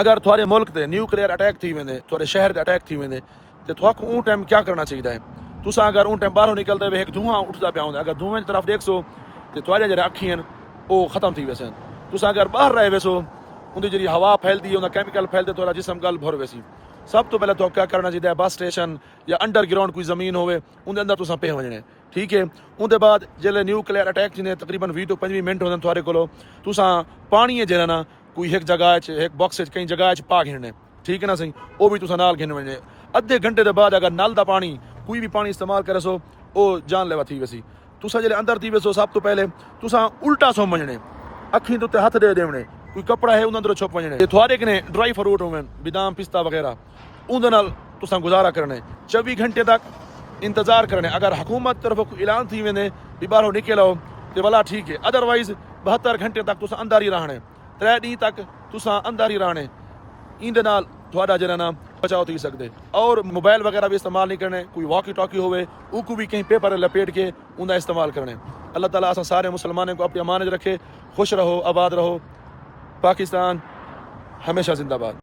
अगर थोड़े मुल्क से न्यूक्लियर अटैक थी वेंदे, थोड़े शहर ते अटैक थी वेंदे, तो थोक उन टाइम क्या करना चाहिए है? तुसा अगर उन टाइम बाहरों निकलते हुए एक धुआं उठता पिया होंदा, अगर धुएं की तरफ देखसो तो थोड़े जो अखी हैं वो खत्म थी वैसे। तुसा अगर बाहर रहे वैसो उनकी जी हवा फैलती है, कैमिकल फैलते, थोड़ा जिसम गल भर वैसी। सब तो पहले तो क्या करना चाहिए, बस स्टेशन या अंडरग्राउंड कोई जमीन होवे उनके अंदर तुसा पे वजने, ठीक है। उनके बाद जिले न्यूक्लियर अटैक थी तकरीबन 20 to 25 मिनट होंगे थोड़े को तुसा पानी जो ना कोई एक जगह एक बॉक्स कई जगह पा घिरने, ठीक है ना सही, वो भी तुसा नाल घिन वजने। अद्धे घंटे के बाद अगर नल का पानी कोई भी पानी इस्तेमाल करे सो वो जानलेवा थी वैसी। तुसा जिले अंदर थी वैसो सब तो पहले तुसा उल्टा सो वजने, अखी तो हथ दे देने, कोई कपड़ा है उन छुप वजने। थोड़े कने ड्राई फ्रूट होवे बादाम पिस्ता वगैरह उनके नाल तुसा गुजारा करने। 24 घंटे तक इंतजार करने। अगर हुकूमत तरफ कोई ऐलान थी वेंदे भी बाहरों निकलो तो भला ठीक है, अदरवाइज 72 घंटे तक तुसा अंदर ही रहने, 3 डी तक तुसा अंदर ही रहने। इंदे नाल थोड़ा जरा ना बचाव थी सकते। और मोबाइल वगैरह भी इस्तेमाल नहीं करने, कोई वॉकी टॉकी होवे उसको भी कहीं पेपर लपेट के उनका इस्तेमाल करने। अल्लाह ताला असा सारे मुसलमानों को अपनी अमानत रखे। खुश रहो, आबाद रहो। पाकिस्तान हमेशा जिंदाबाद।